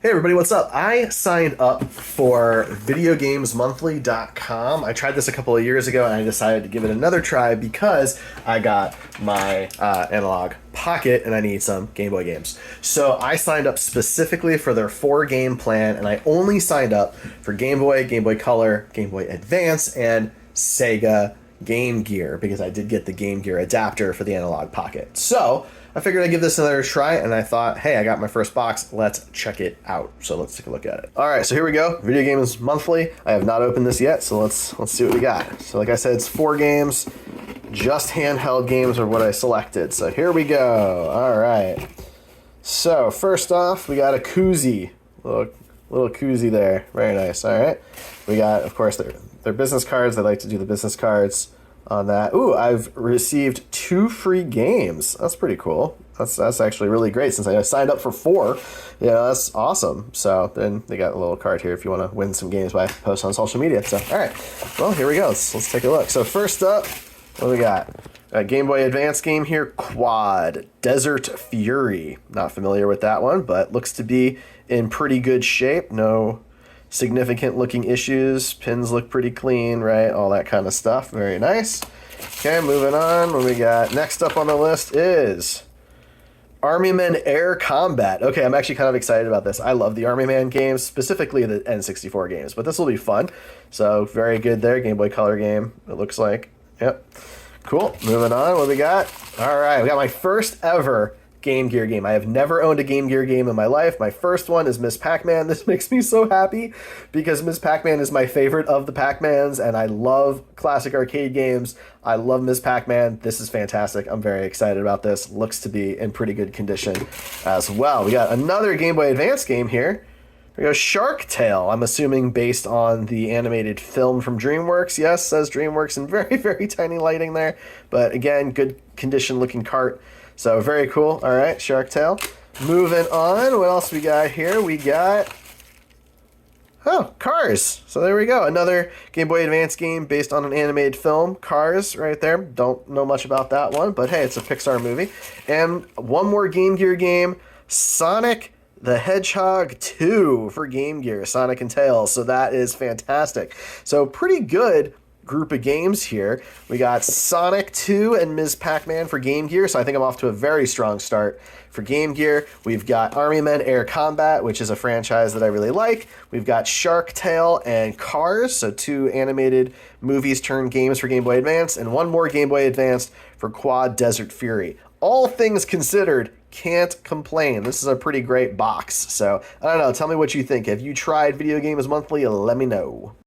Hey everybody, what's up? I signed up for videogamesmonthly.com. I tried this a couple of years ago and I decided to give it another try because I got my Analogue Pocket and I need some Game Boy games. So I signed up specifically for their 4-game plan, and I only signed up for Game Boy, Game Boy Color, Game Boy Advance, and Sega Game Gear because I did get the Game Gear adapter for the Analogue Pocket. So I figured I'd give this another try, and I thought, hey, I got my first box. Let's check it out. So let's take a look at it. All right, so here we go. Video Games Monthly. I have not opened this yet, so let's see what we got. So like I said, it's 4 games. Just handheld games are what I selected. So here we go. All right. So first off, we got a koozie. Little koozie there. Very nice. All right. We got, of course, their business cards. I like to do the business cards on that. Ooh, I've received 2 free games. That's pretty cool. That's actually really great since I signed up for 4. Yeah, that's awesome. So then they got a little card here if you want to win some games by post on social media. So, all right. Well, here we go. Let's take a look. So first up, what do we got? A Game Boy Advance game here, Quad Desert Fury. Not familiar with that one, but looks to be in pretty good shape. No significant looking issues. Pins look pretty clean, right? All that kind of stuff. Very nice. Okay, moving on. What we got next up on the list is Army Men Air Combat. Okay, I'm actually kind of excited about this. I love the Army Man games, specifically the N64 games, but this will be fun. So very good there. Game Boy Color game, it looks like. Yep. Cool. Moving on. What we got? All right, we got my first ever Game Gear game. I have never owned a Game Gear game in my life. My first one is Ms. Pac-Man. This makes me so happy because Ms. Pac-Man is my favorite of the Pac-Mans, and I love classic arcade games. I love Ms. Pac-Man. This is fantastic. I'm very excited about this. Looks to be in pretty good condition as well. We got another Game Boy Advance game here. Here we go, Shark Tale. I'm assuming based on the animated film from DreamWorks. Yes, says DreamWorks in very, very tiny lighting there. But again, good condition looking cart. So very cool. All right, Shark Tale. Moving on. What else we got here? We got, oh, Cars. So there we go. Another Game Boy Advance game based on an animated film. Cars right there. Don't know much about that one, but hey, it's a Pixar movie. And one more Game Gear game, Sonic the Hedgehog 2 for Game Gear, Sonic and Tails. So that is fantastic. So pretty good group of games here. We got Sonic 2 and Ms. Pac-Man for Game Gear, so I think I'm off to a very strong start for Game Gear. We've got Army Men Air Combat, which is a franchise that I really like. We've got Shark Tale and Cars, so 2 animated movies turned games for Game Boy Advance, and one more Game Boy Advance for Quad Desert Fury. All things considered, can't complain. This is a pretty great box. So, I don't know. Tell me what you think. Have you tried Video Games Monthly? Let me know.